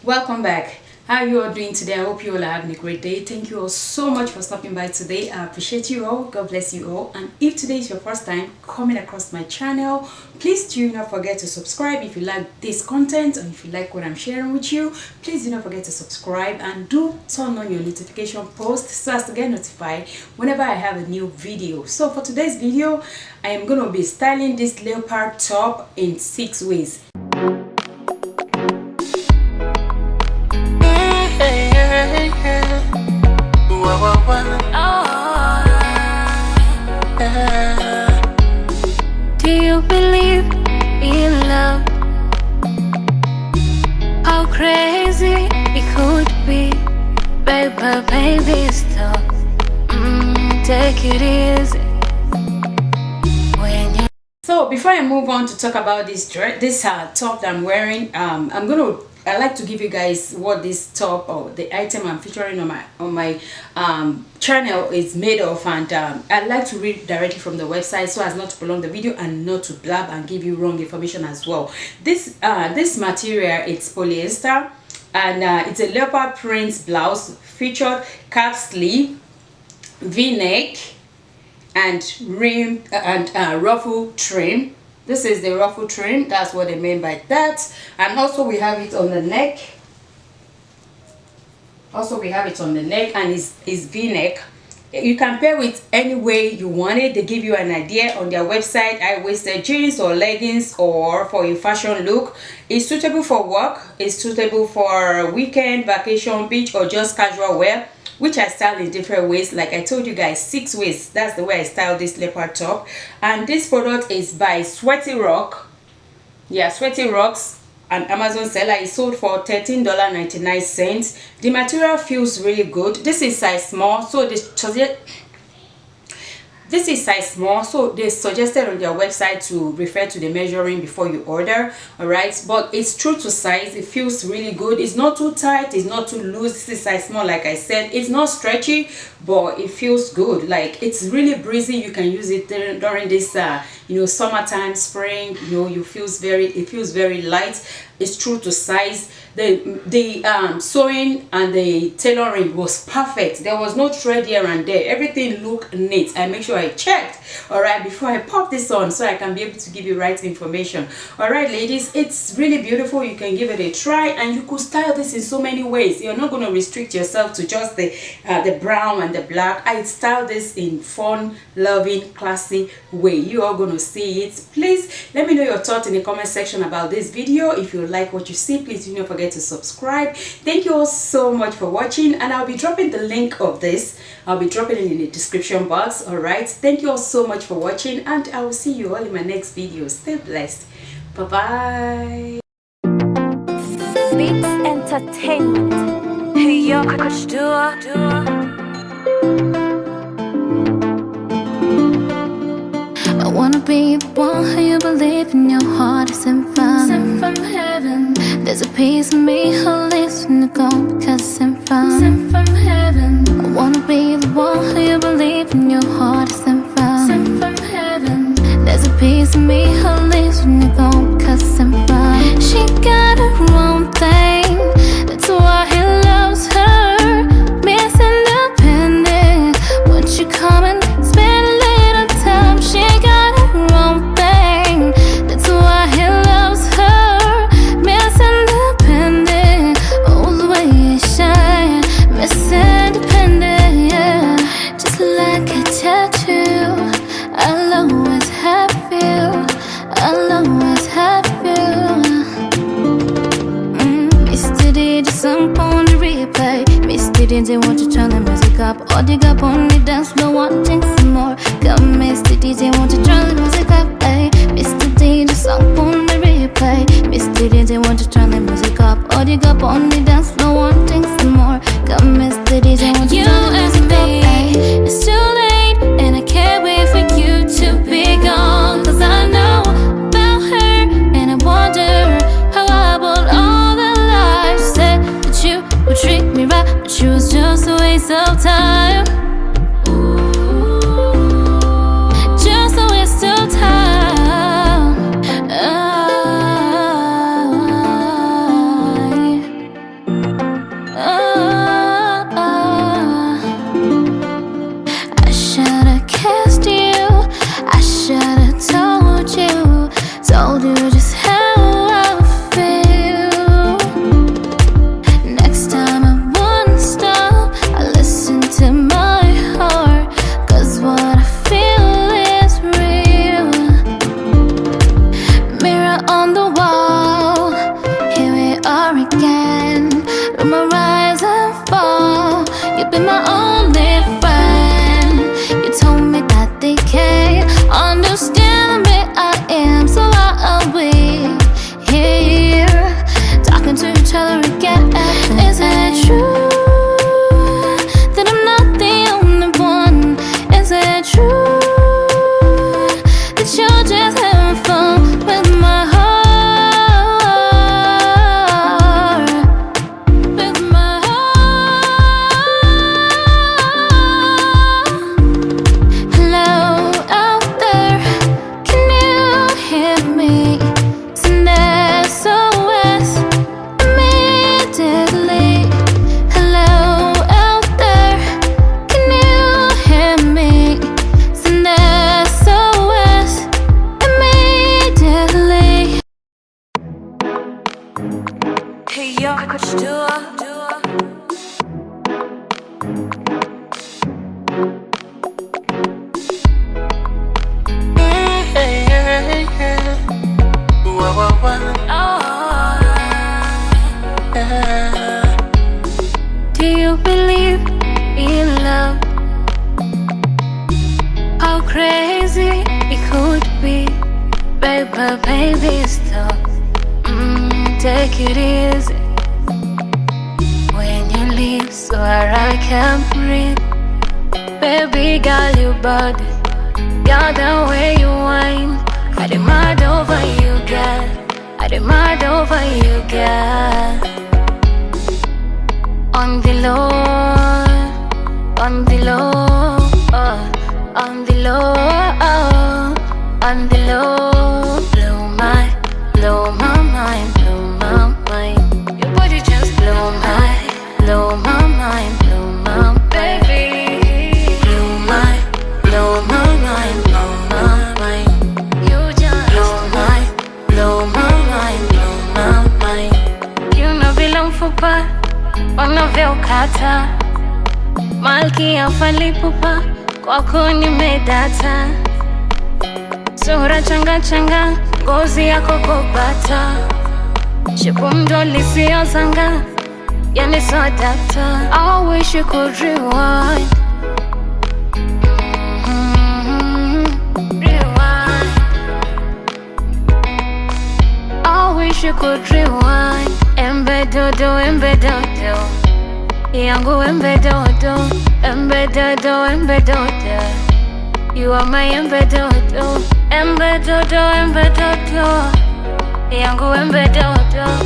Welcome back. How you all doing today? I hope you all are having a great day. Thank you all so much for stopping by today. I appreciate you all. God bless you all. And if today is your first time coming across my channel, please do not forget to subscribe if you like this content and if you like what I'm sharing with you. Please do not forget to subscribe and do turn on your notification post so as to get notified whenever I have a new video. So for today's video, I am going to be styling this leopard top in 6 ways. Do you believe in love? How crazy it could be, baby, stop. Take it easy. When you So before I move on to talk about this top that I'm wearing, I like to give you guys what this top or the item I'm featuring on my channel is made of, and I like to read directly from the website so as not to prolong the video and not to blab and give you wrong information as well. This material, it's polyester, and it's a leopard print blouse featured cap sleeve, v-neck, and rim and ruffle trim. This is the ruffle trim, that's what they mean by that. And also we have it on the neck. And it's v-neck. You can pair with any way you want it. They give you an idea on their website: high-waisted jeans or leggings, or for a fashion look. It's suitable for work, it's suitable for weekend, vacation, beach, or just casual wear, which I style in different ways. Like I told you guys, 6 ways. That's the way I style this leopard top. And this product is by Sweaty Rock. Yeah, Sweaty Rocks, an Amazon seller. It sold for $13.99. The material feels really good. This is size small, so this is size small, so they suggested on their website to refer to the measuring before you order. All right, but it's true to size. It feels really good. It's not too tight, it's not too loose. This is size small, like I said. It's not stretchy, but it feels good. Like, it's really breezy. You can use it during this summertime, spring. It feels very light. It's true to size. The sewing and the tailoring was perfect. There was no thread here and there. Everything looked neat. I make sure I checked, all right, before I pop this on, so I can be able to give you right information. All right, ladies, it's really beautiful. You can give it a try, and you could style this in so many ways. You're not going to restrict yourself to just the brown and the black. I style this in fun, loving, classy way. You are going to see it. Please let me know your thoughts in the comment section about this video. If you like what you see, please do not forget to subscribe. Thank you all so much for watching, and I'll be dropping the link of this. I'll be dropping it in the description box. All right, thank you all so much for watching, and I will see you all in my next video. Stay blessed. Bye bye. Beats Entertainment. Hey yo, I wanna be the one who you believe in your heart is sent from heaven. There's a piece of me who lives in the gold because sent from heaven. I wanna be the one who you believe in your heart is sent from heaven. There's a piece of me who lives in the gold because sent from. She got her own thing, that's why he loves her. Miss Independent, would you come and spend a little time? She got her own thing, that's why he loves her. Miss Independent, all the way you shine. Miss Independent, yeah. Just like a tattoo, I'll always have you, I'll always have you. Mr. DJ, song on the replay. Mr. DJ, won't you turn the music up? Or dig up on the dance floor, wanting some more. Come, Mr. DJ, won't you turn the music up? Ay, Mr. DJ, song on the replay. Mr. DJ, won't you turn the music up? Or dig up on the dance floor, wanting some more. Come, Mr. DJ, won't you turn the music up? Ay, it's too late, and I can't wait for you to be gone. Cause I know about her, and I wonder how about all the lies you said that you would treat me right, but you was just a waste of time. Just a waste of time. are again. Through my rise and fall, you've been my only friend. You told me that they can't understand the way I am, so why are we here talking to each other again? Is it true that I'm not the only one? Is it true that you're just having fun with my heart? With my heart. Hello out there, can you hear me? Send SOS immediately. Hello out there, can you hear me? Send SOS immediately. Hey yo, coach Dua. Do you believe in love? How crazy it could be, baby, stop. Take it easy. When you leave, swear I can't breathe. Baby girl, you body, girl, the way you whine, I demand over you, girl. I demand over you, girl. On the low, on the low, on the low, on the low. Blow my mind, blow my mind. Your body just blow my mind, blow my baby. Blow my mind, blow my mind. You just blow my mind, blow my mind. You know belong for pa, wanavyokata malkia falipupa, kwako nimedata. Sura changa changa, ngozi yako kopata, shepu mdoli siyo zanga, yani so data. I wish you could rewind. Rewind. I wish you could rewind. Embedodo, yangu embedodo, embedodo. You are my embedodo, yangu embedodo.